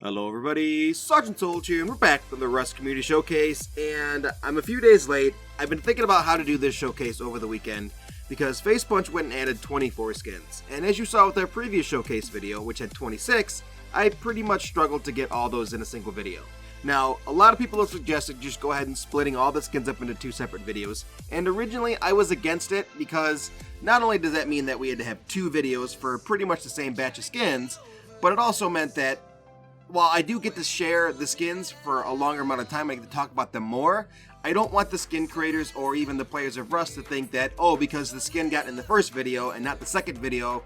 Hello everybody, Sergeant Soldier here, and we're back from the Rust Community Showcase, and I'm a few days late. I've been thinking about how to do this showcase over the weekend, because Facepunch went and added 24 skins, and as you saw with their previous showcase video, which had 26, I pretty much struggled to get all those in a single video. Now, a lot of people have suggested just go ahead and splitting all the skins up into two separate videos, and originally I was against it because not only does that mean that we had to have two videos for pretty much the same batch of skins, but it also meant that while I do get to share the skins for a longer amount of time, I get to talk about them more, I don't want the skin creators or even the players of Rust to think that, oh, because the skin got in the first video and not the second video,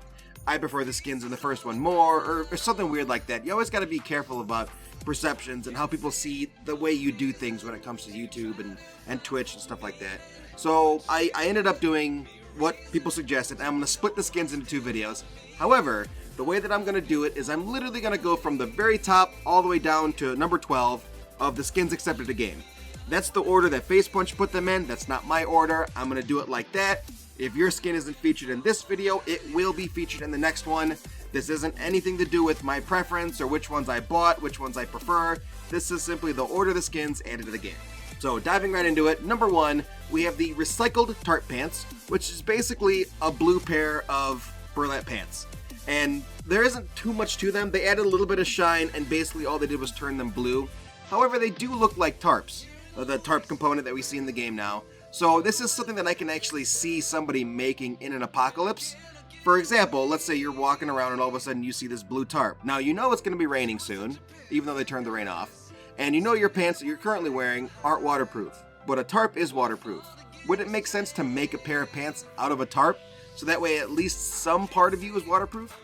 I prefer the skins in the first one more, or something weird like that. You always got to be careful about perceptions and how people see the way you do things when it comes to YouTube and Twitch and stuff like that. So I ended up doing what people suggested. I'm going to split the skins into two videos. However, the way that I'm going to do it is I'm literally going to go from the very top all the way down to number 12 of the skins accepted to game. That's the order that Facepunch put them in. That's not my order. I'm going to do it like that. If your skin isn't featured in this video, it will be featured in the next one. This isn't anything to do with my preference or which ones I bought, which ones I prefer. This is simply the order of the skins added to the game. So diving right into it, number 1, we have the recycled tarp pants, which is basically a blue pair of burlap pants. And there isn't too much to them. They added a little bit of shine, and basically all they did was turn them blue. However, they do look like tarps, the tarp component that we see in the game now. So this is something that I can actually see somebody making in an apocalypse. For example, let's say you're walking around and all of a sudden you see this blue tarp. Now you know it's going to be raining soon, even though they turned the rain off. And you know your pants that you're currently wearing aren't waterproof, but a tarp is waterproof. Would it make sense to make a pair of pants out of a tarp? So that way at least some part of you is waterproof,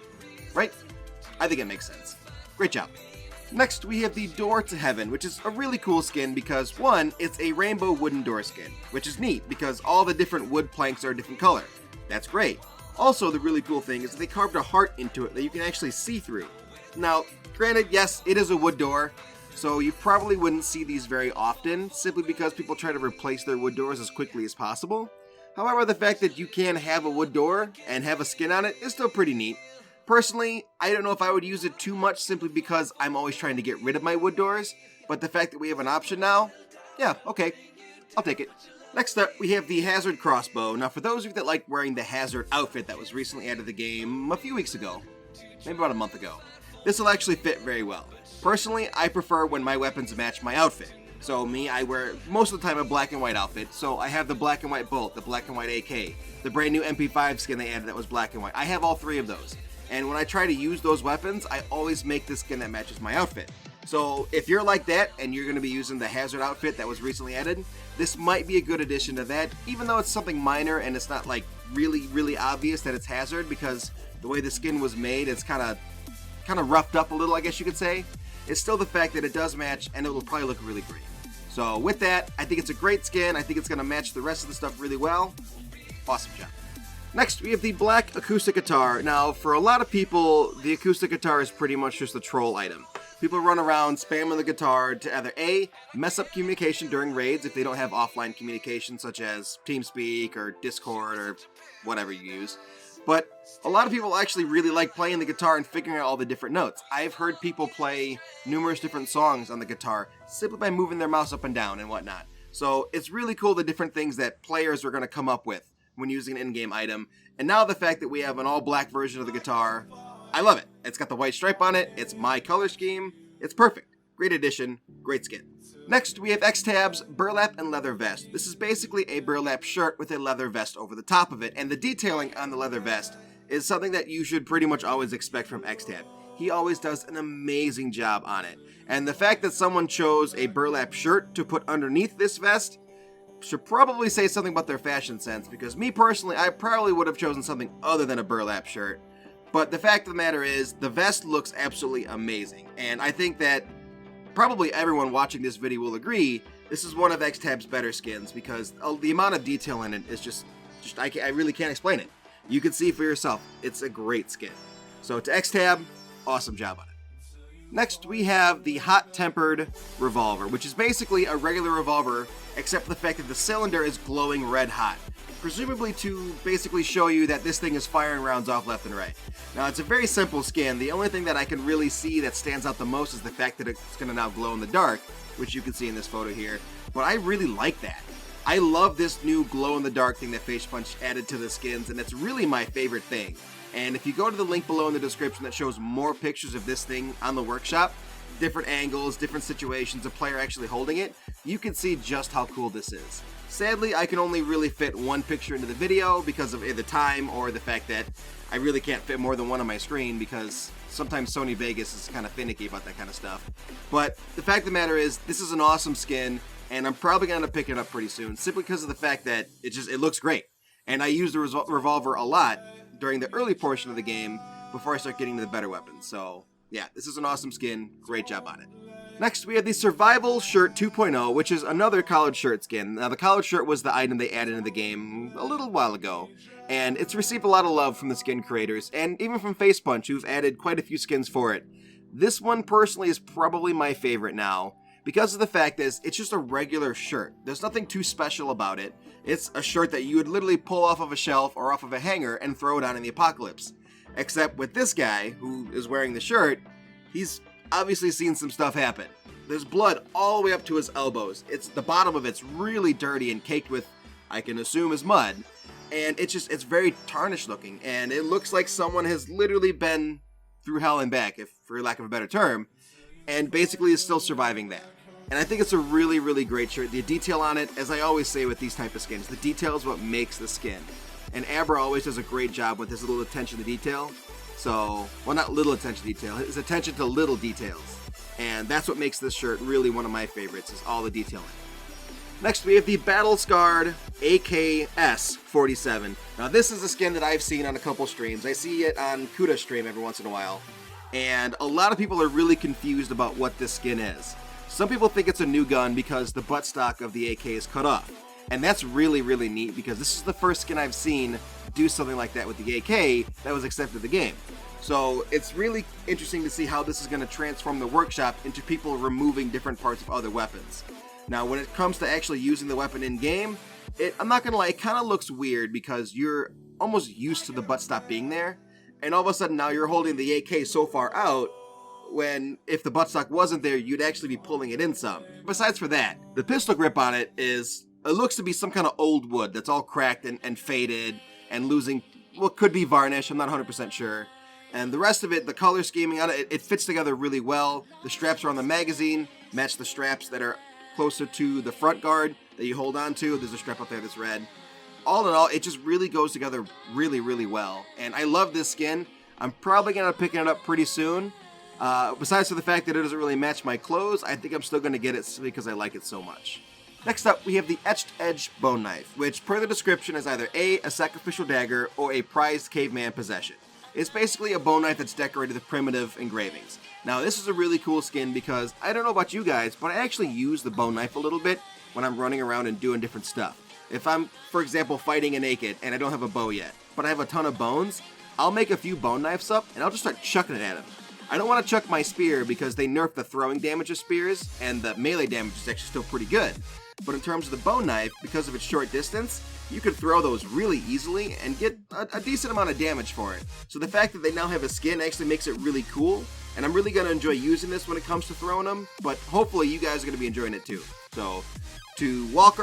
right? I think it makes sense. Great job. Next, we have the Door to Heaven, which is a really cool skin because, one, it's a rainbow wooden door skin, which is neat because all the different wood planks are a different color. That's great. Also, the really cool thing is that they carved a heart into it that you can actually see through. Now, granted, yes, it is a wood door, so you probably wouldn't see these very often, simply because people try to replace their wood doors as quickly as possible. However, the fact that you can have a wood door and have a skin on it is still pretty neat. Personally, I don't know if I would use it too much simply because I'm always trying to get rid of my wood doors, but the fact that we have an option now, yeah, okay, I'll take it. Next up, we have the Hazard Crossbow. Now, for those of you that like wearing the Hazard outfit that was recently added to the game a few weeks ago, maybe about a month ago, this will actually fit very well. Personally, I prefer when my weapons match my outfit. So me, I wear most of the time a black and white outfit, so I have the black and white bolt, the black and white AK, the brand new MP5 skin they added that was black and white. I have all three of those, and when I try to use those weapons, I always make the skin that matches my outfit. So if you're like that, and you're going to be using the Hazard outfit that was recently added, this might be a good addition to that, even though it's something minor and it's not like really obvious that it's Hazard, because the way the skin was made, it's kind of roughed up a little, I guess you could say. It's still the fact that it does match, and it will probably look really great. So with that, I think it's a great skin. I think it's going to match the rest of the stuff really well. Awesome job. Next, we have the black acoustic guitar. Now, for a lot of people, the acoustic guitar is pretty much just a troll item. People run around spamming the guitar to either A, mess up communication during raids if they don't have offline communication such as TeamSpeak or Discord or whatever you use. But a lot of people actually really like playing the guitar and figuring out all the different notes. I've heard people play numerous different songs on the guitar simply by moving their mouse up and down and whatnot. So it's really cool the different things that players are going to come up with when using an in-game item. And now the fact that we have an all-black version of the guitar, I love it. It's got the white stripe on it. It's my color scheme. It's perfect. Great addition. Great skin. Next, we have Etched's burlap and leather vest. This is basically a burlap shirt with a leather vest over the top of it, and the detailing on the leather vest is something that you should pretty much always expect from Etched. He always does an amazing job on it. And the fact that someone chose a burlap shirt to put underneath this vest should probably say something about their fashion sense, because me personally, I probably would have chosen something other than a burlap shirt. But the fact of the matter is, the vest looks absolutely amazing, and I think that probably everyone watching this video will agree, this is one of Etched's better skins, because the amount of detail in it is just I really can't explain it. You can see for yourself, it's a great skin. So to Etched, awesome job on it. Next, we have the hot-tempered Revolver, which is basically a regular revolver, except for the fact that the cylinder is glowing red hot. presumably to basically show you that this thing is firing rounds off left and right. Now, it's a very simple skin. The only thing that I can really see that stands out the most is the fact that it's going to now glow in the dark, which you can see in this photo here. But I really like that. I love this new glow-in-the-dark thing that Facepunch added to the skins, and it's really my favorite thing. And if you go to the link below in the description that shows more pictures of this thing on the workshop, different angles, different situations, a player actually holding it, you can see just how cool this is. Sadly, I can only really fit one picture into the video because of either time or the fact that I really can't fit more than one on my screen because sometimes Sony Vegas is kind of finicky about that kind of stuff. But the fact of the matter is, this is an awesome skin, and I'm probably going to pick it up pretty soon, simply because of the fact that it looks great. And I use the Revolver a lot during the early portion of the game before I start getting to the better weapons. So yeah, this is an awesome skin. Great job on it. Next, we have the Survival Shirt 2.0, which is another collared shirt skin. Now, the collared shirt was the item they added into the game a little while ago, and it's received a lot of love from the skin creators, and even from Facepunch, who've added quite a few skins for it. This one, personally, is probably my favorite now, because of the fact that it's just a regular shirt. There's nothing too special about it. It's a shirt that you would literally pull off of a shelf or off of a hanger and throw it on in the apocalypse. Except with this guy, who is wearing the shirt, he's obviously seen some stuff happen. There's blood all the way up to his elbows. The bottom of it's really dirty and caked with, I can assume, is mud. And it's very tarnished looking, and it looks like someone has literally been through hell and back, if for lack of a better term, and basically is still surviving that. And I think it's a really, really great shirt. The detail on it, as I always say with these type of skins, the detail is what makes the skin. And Abra always does a great job with his little attention to detail. So, well, not little attention to detail, his attention to little details. And that's what makes this shirt really one of my favorites, is all the detail in it. Next, we have the Battle-Scarred AKS-47. Now, this is a skin that I've seen on a couple streams. I see it on Kuda's stream every once in a while. And a lot of people are really confused about what this skin is. Some people think it's a new gun because the buttstock of the AK is cut off. And that's really, really neat because this is the first skin I've seen do something like that with the AK that was accepted in the game. So it's really interesting to see how this is going to transform the workshop into people removing different parts of other weapons. Now, when it comes to actually using the weapon in-game, I'm not going to lie, it kind of looks weird because you're almost used to the buttstock being there. And all of a sudden now you're holding the AK so far out when if the buttstock wasn't there, you'd actually be pulling it in some. Besides for that, the pistol grip on it looks to be some kind of old wood that's all cracked and faded and losing what could be varnish, I'm not 100% sure. And the rest of it, the color scheming on it, it fits together really well. The straps are on the magazine, match the straps that are closer to the front guard that you hold on to. There's a strap up there that's red. All in all, it just really goes together really, really well. And I love this skin. I'm probably going to pick it up pretty soon. Besides for the fact that it doesn't really match my clothes, I think I'm still going to get it simply because I like it so much. Next up, we have the Etched Edge Bone Knife, which per the description is either a sacrificial dagger or a prized caveman possession. It's basically a bone knife that's decorated with primitive engravings. Now, this is a really cool skin because, I don't know about you guys, but I actually use the bone knife a little bit when I'm running around and doing different stuff. If I'm, for example, fighting a naked and I don't have a bow yet, but I have a ton of bones, I'll make a few bone knives up and I'll just start chucking it at them. I don't want to chuck my spear because they nerfed the throwing damage of spears and the melee damage is actually still pretty good. But in terms of the bone knife, because of its short distance, you can throw those really easily and get a decent amount of damage for it. So the fact that they now have a skin actually makes it really cool, and I'm really going to enjoy using this when it comes to throwing them, but hopefully you guys are going to be enjoying it too. So, to Walk?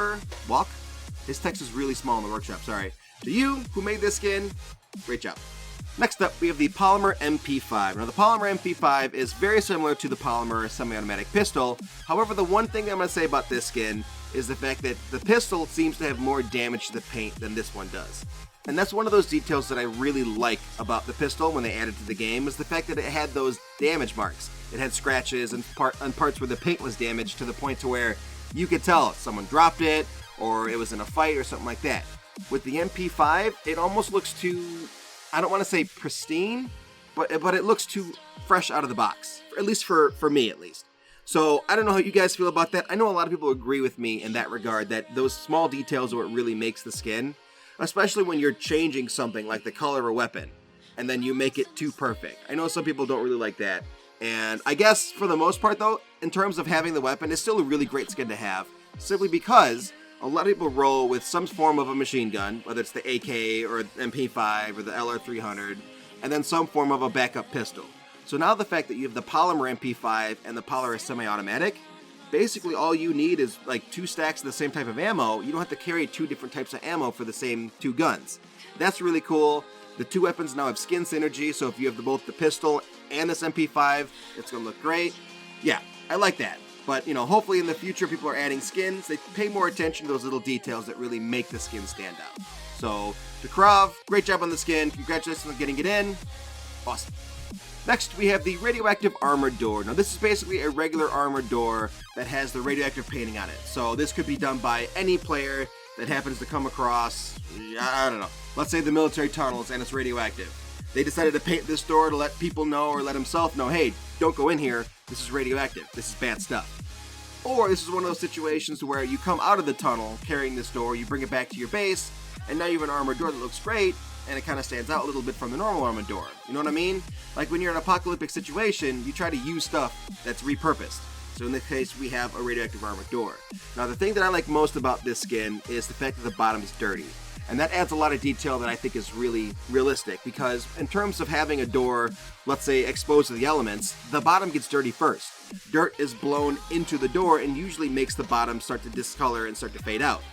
His text is really small in the workshop, sorry. To you, who made this skin, great job. Next up, we have the Polymer Mp5. Now, the Polymer Mp5 is very similar to the Polymer semi-automatic pistol. However, the one thing I'm going to say about this skin is the fact that the pistol seems to have more damage to the paint than this one does. And that's one of those details that I really like about the pistol when they added to the game, is the fact that it had those damage marks. It had scratches and parts where the paint was damaged to the point to where you could tell someone dropped it or it was in a fight or something like that. With the Mp5, it almost looks too, I don't want to say pristine, but it looks too fresh out of the box, at least for me at least. So I don't know how you guys feel about that. I know a lot of people agree with me in that regard, that those small details are what really makes the skin, especially when you're changing something like the color of a weapon and then you make it too perfect. I know some people don't really like that. And I guess for the most part though, in terms of having the weapon, it's still a really great skin to have, simply because a lot of people roll with some form of a machine gun, whether it's the AK or MP5 or the LR300, and then some form of a backup pistol. So now the fact that you have the Polymer Mp5 and the Polaris semi-automatic, basically all you need is like 2 stacks of the same type of ammo. You don't have to carry 2 different types of ammo for the same 2 guns. That's really cool. The 2 weapons now have skin synergy, so if you have both the pistol and this MP5, it's going to look great. Yeah, I like that. But, hopefully in the future people are adding skins. They pay more attention to those little details that really make the skin stand out. So, to Krav, great job on the skin. Congratulations on getting it in. Awesome. Next, we have the Radioactive Armador. Now, this is basically a regular armored door that has the radioactive painting on it. So, this could be done by any player that happens to come across, I don't know, let's say the military tunnels and it's radioactive. They decided to paint this door to let people know or let himself know, hey, don't go in here. This is radioactive. This is bad stuff. Or this is one of those situations where you come out of the tunnel carrying this door, you bring it back to your base, and now you have an armored door that looks great, and it kind of stands out a little bit from the normal armored door. You know what I mean? Like when you're in an apocalyptic situation, you try to use stuff that's repurposed. So in this case, we have a radioactive armored door. Now the thing that I like most about this skin is the fact that the bottom is dirty. And that adds a lot of detail that I think is really realistic, because in terms of having a door, let's say, exposed to the elements, the bottom gets dirty first. Dirt is blown into the door and usually makes the bottom start to discolor and start to fade out.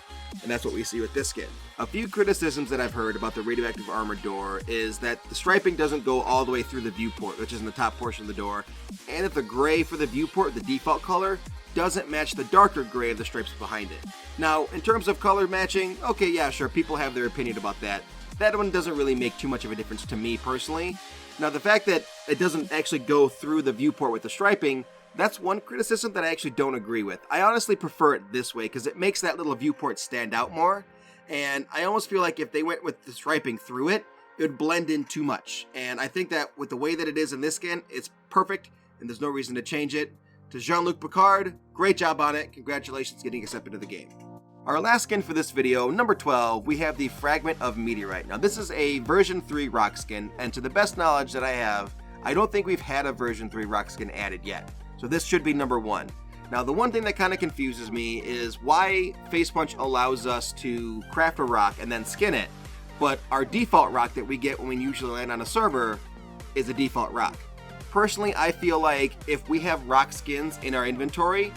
And that's what we see with this skin. A few criticisms that I've heard about the Radioactive Armored door is that the striping doesn't go all the way through the viewport, which is in the top portion of the door, and that the gray for the viewport, the default color, doesn't match the darker gray of the stripes behind it. Now, in terms of color matching, okay, yeah, sure, people have their opinion about that. That one doesn't really make too much of a difference to me personally. Now, the fact that it doesn't actually go through the viewport with the striping, that's one criticism that I actually don't agree with. I honestly prefer it this way because it makes that little viewport stand out more, and I almost feel like if they went with the striping through it, it would blend in too much. And I think that with the way that it is in this skin, it's perfect, and there's no reason to change it. To Jean-Luc Picard, great job on it. Congratulations getting accepted to the game. Our last skin for this video, number 12, we have the Fragment of Meteorite. Now this is a version 3 rock skin, and to the best knowledge that I have, I don't think we've had a version 3 rock skin added yet. So this should be number 1. Now the one thing that kind of confuses me is why Facepunch allows us to craft a rock and then skin it, but our default rock that we get when we usually land on a server is a default rock. Personally, I feel like if we have rock skins in our inventory,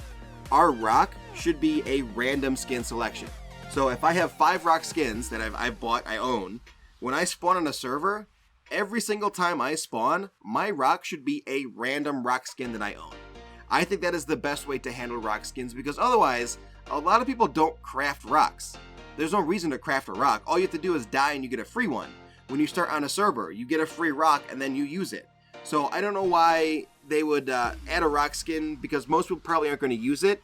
our rock should be a random skin selection. So if I have 5 rock skins that I've bought, I own, when I spawn on a server, every single time I spawn, my rock should be a random rock skin that I own. I think that is the best way to handle rock skins, because otherwise, a lot of people don't craft rocks. There's no reason to craft a rock. All you have to do is die and you get a free one. When you start on a server, you get a free rock and then you use it. So I don't know why they would add a rock skin, because most people probably aren't going to use it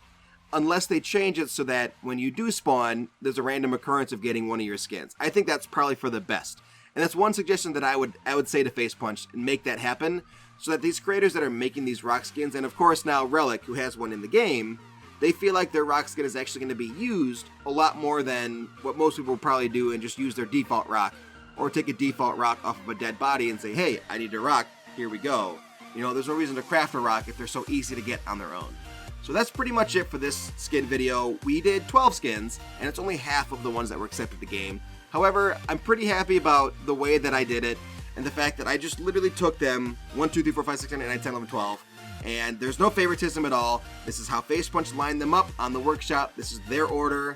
unless they change it so that when you do spawn, there's a random occurrence of getting one of your skins. I think that's probably for the best. And that's one suggestion that I would say to Facepunch, and make that happen, so that these creators that are making these rock skins, and of course now Relic, who has one in the game, they feel like their rock skin is actually going to be used a lot more than what most people would probably do and just use their default rock, or take a default rock off of a dead body and say, hey, I need a rock. Here we go. There's no reason to craft a rock if they're so easy to get on their own. So that's pretty much it for this skin video. We did 12 skins, and it's only half of the ones that were accepted the game. However, I'm pretty happy about the way that I did it, and the fact that I just literally took them 1, 2, 3, 4, 5, 6, 7, 8, 9, 10, 11, 12, and there's no favoritism at all. This is how Facepunch lined them up on the workshop. This is their order.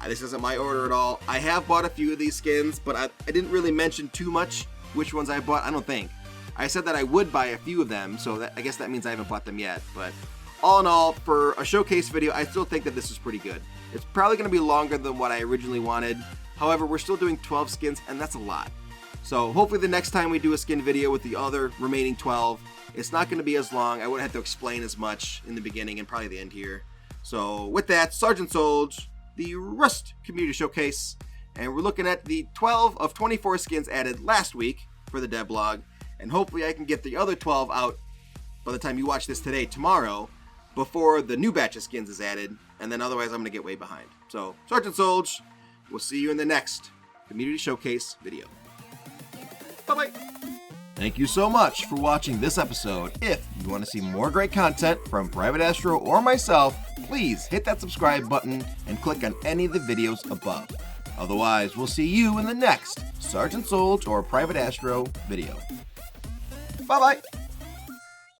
This isn't my order at all. I have bought a few of these skins, but I didn't really mention too much which ones I bought, I don't think. I said that I would buy a few of them, so I guess that means I haven't bought them yet. But all in all, for a showcase video, I still think that this is pretty good. It's probably going to be longer than what I originally wanted. However, we're still doing 12 skins, and that's a lot. So hopefully the next time we do a skin video with the other remaining 12, it's not going to be as long. I wouldn't have to explain as much in the beginning and probably the end here. So with that, Sergeant Solge, the Rust Community Showcase, and we're looking at the 12 of 24 skins added last week for the devlog. And hopefully I can get the other 12 out by the time you watch this today, tomorrow, before the new batch of skins is added, and then otherwise I'm going to get way behind. So, Sergeant Solge, we'll see you in the next Community Showcase video. Bye-bye! Thank you so much for watching this episode. If you want to see more great content from Private Astro or myself, please hit that subscribe button and click on any of the videos above. Otherwise, we'll see you in the next Sergeant Solge or Private Astro video. Bye-bye!